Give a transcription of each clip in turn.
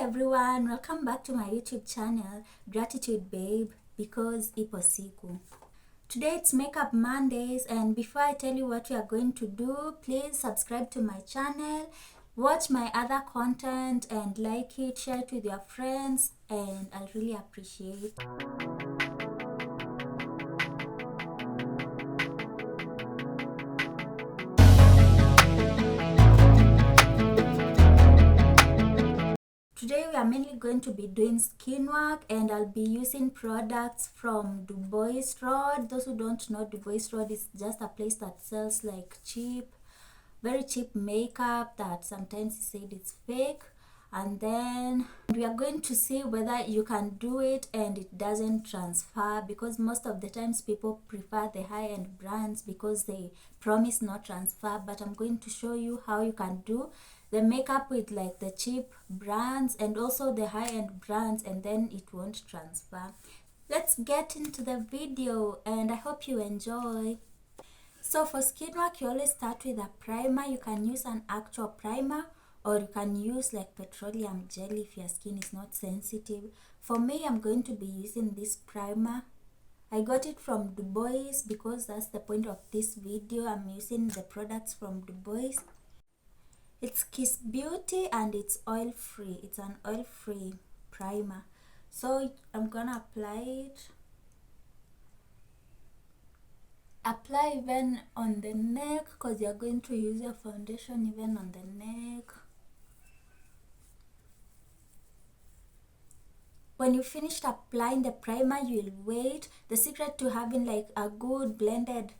everyone, welcome back to my YouTube channel, Gratitude Babe, because ipo siku. Today it's Makeup Mondays, and before I tell you what we are going to do, please subscribe to my channel, watch my other content and like it, share it with your friends, and I'll really appreciate it. Today we are mainly going to be doing skin work, and I'll be using products from Dubois Road. Those who don't know, Dubois Road is just a place that sells like very cheap makeup that sometimes you said it's fake. And then we are going to see whether you can do it and it doesn't transfer, because most of the times people prefer the high-end brands because they promise no transfer. But I'm going to show you how you can do the makeup with like the cheap brands and also the high-end brands, and then it won't transfer. Let's get into the video and I hope you enjoy. So for skin work, you always start with a primer. You can use an actual primer or you can use like petroleum jelly if your skin is not sensitive. For me, I'm going to be using this primer. I got it from Dubois because that's the point of this video. I'm using the products from Dubois. It's Kiss Beauty and it's oil free. It's an oil free primer. So I'm gonna apply it. Apply even on the neck because you're going to use your foundation even on the neck. When you finished applying the primer, you will wait. The secret to having like a good blended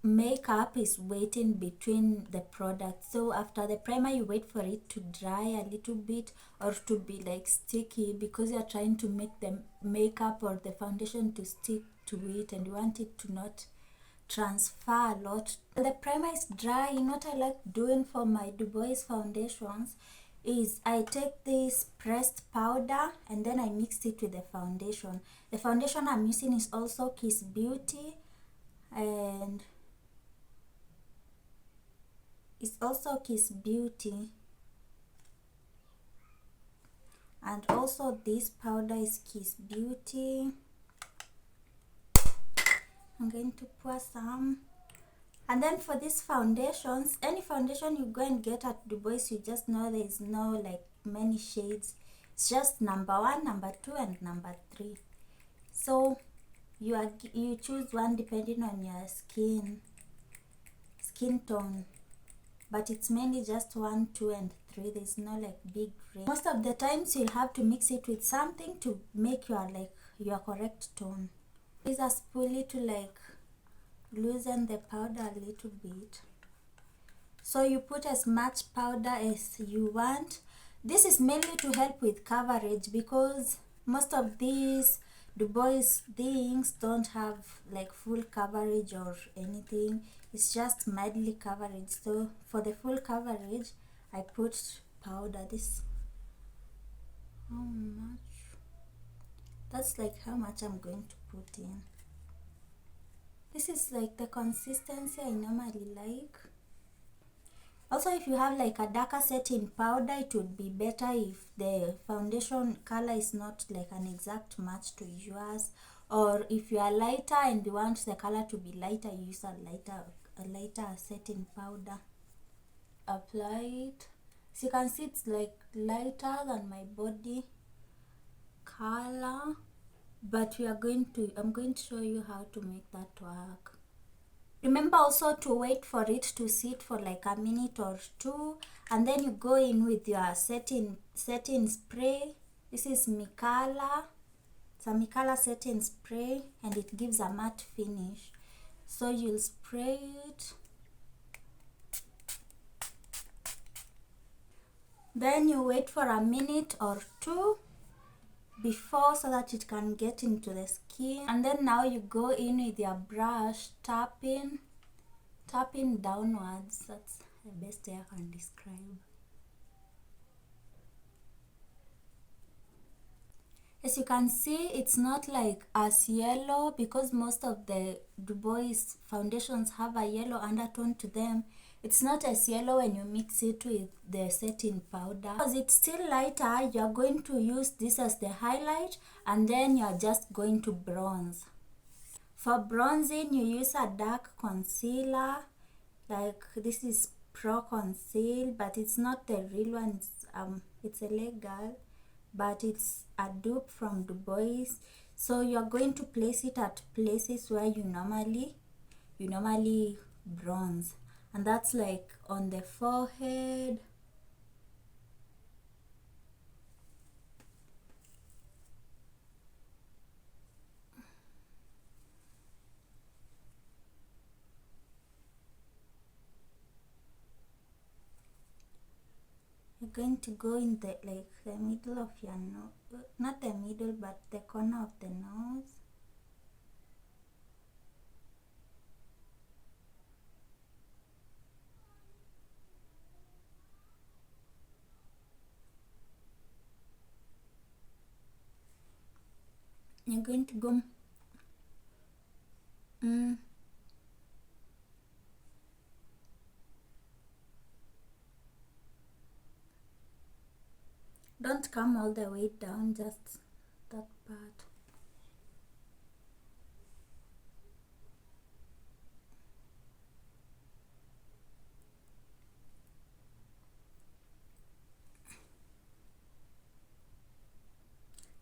makeup is waiting between the products. So after the primer, you wait for it to dry a little bit or to be like sticky, because you're trying to make the makeup or the foundation to stick to it and you want it to not transfer a lot. The primer is dry. What I like doing for my Dubois foundations is I take this pressed powder and then I mix it with the foundation. The foundation I'm using is also Kiss Beauty, and it's also Kiss Beauty, and also this powder is Kiss Beauty. I'm going to pour some. And then for these foundations, any foundation you go and get at Dubois, you just know there is no like many shades. It's just number 1, number 2, and number 3. So you choose one depending on your skin tone. But it's mainly just 1, 2, and 3. There's no like big range. Most of the times you'll have to mix it with something to make your correct tone. Use a spoolie to like loosen the powder a little bit. So you put as much powder as you want. This is mainly to help with coverage, because most of these Dubois things don't have like full coverage or anything. It's just mildly coverage. So for the full coverage, I put powder. This, how much? That's like how much I'm going to put in. This is like the consistency I normally like. Also, if you have like a darker setting powder, it would be better if the foundation color is not like an exact match to yours. Or if you are lighter and you want the color to be lighter, you use a lighter setting powder. Apply it. So you can see it's like lighter than my body color. But I'm going to show you how to make that work. Remember also to wait for it to sit for like a minute or 2, and then you go in with your setting spray. This is Mikala. It's a Mikala setting spray and it gives a matte finish. So you'll spray it. Then you wait for a minute or 2 before, so that it can get into the skin. And then now you go in with your brush, tapping downwards. That's the best way I can describe. As you can see, it's not like as yellow, because most of the Dubois foundations have a yellow undertone to them. It's not as yellow when you mix it with the setting powder. Because it's still lighter, you're going to use this as the highlight, and then you're just going to bronze. For bronzing, you use a dark concealer, like this is Pro Conceal, but it's not the real one. It's illegal, but it's a dupe from Dubois. So you're going to place it at places where you normally bronze, and that's like on the forehead, you're going to go in the middle of your nose, not the middle but the corner of the nose. You're going to go don't come all the way down, just that part.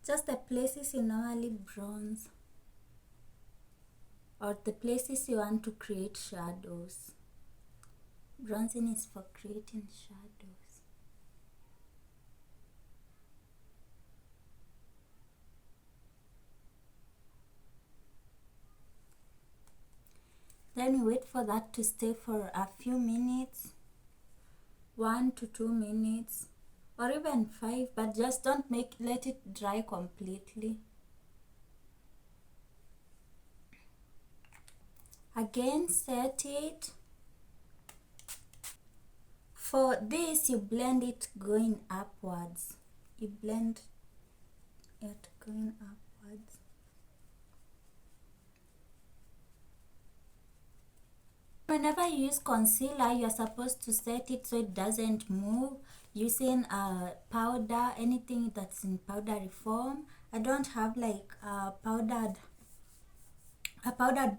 Just the places you normally bronze, or the places you want to create shadows. Bronzing is for creating shadows. Then you wait for that to stay for a few minutes, 1 to 2 minutes, or even 5, but just don't let it dry completely. Again, set it. For this, you blend it going upwards. You blend it going upwards. Whenever you use concealer, you're supposed to set it so it doesn't move using a powder, anything that's in powdery form. I don't have like a powdered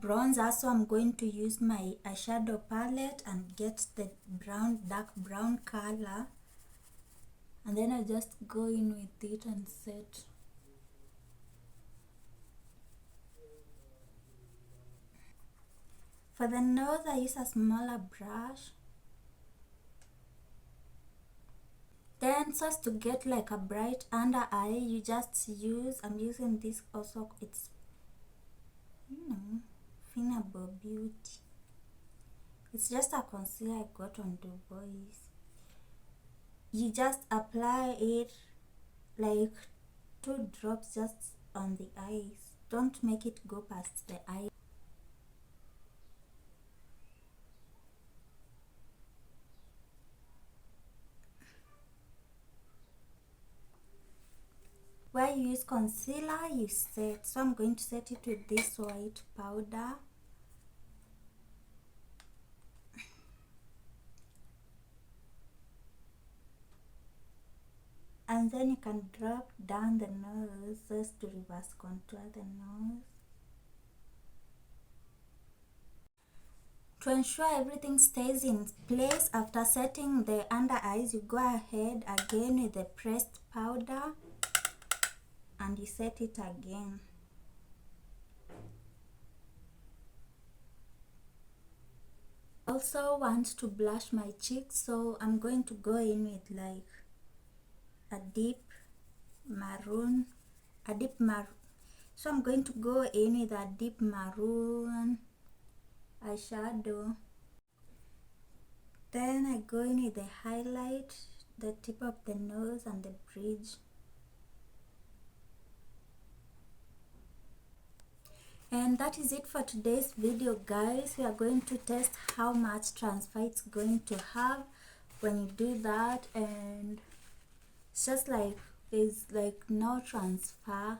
bronzer, so I'm going to use my eyeshadow palette and get the dark brown color, and then I just go in with it and set. For the nose, I use a smaller brush. Then so as to get like a bright under eye, you just use, I'm using this also, it's Finable Beauty. It's just a concealer I got on Dubois. You just apply it like 2 drops just on the eyes. Don't make it go past the eye. Where you use concealer, you set. So I'm going to set it with this white powder. And then you can drop down the nose just to reverse contour the nose. To ensure everything stays in place after setting the under eyes, you go ahead again with the pressed powder and you set it again. Also want to blush my cheeks, so I'm going to go in with like a deep maroon. So I'm going to go in with a deep maroon eyeshadow. Then I go in with the highlight, the tip of the nose and the bridge. And that is it for today's video, guys. We are going to test how much transfer it's going to have when you do that, and it's just like there's like no transfer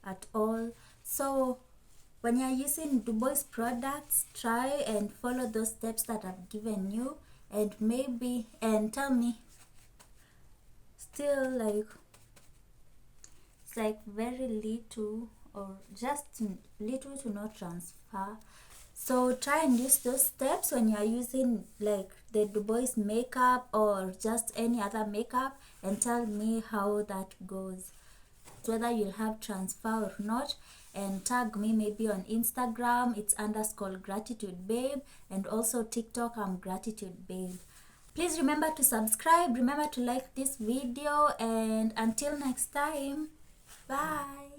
at all. So when you're using Dubois products, try and follow those steps that I've given you, and maybe, and tell me, still like it's like very little or just little to not transfer. So try and use those steps when you are using like the Dubois makeup or just any other makeup, and tell me how that goes, whether you'll have transfer or not. And tag me maybe on Instagram, it's _gratitude_babe, and also TikTok, I'm gratitude babe. Please remember to subscribe, remember to like this video, and until next time, bye.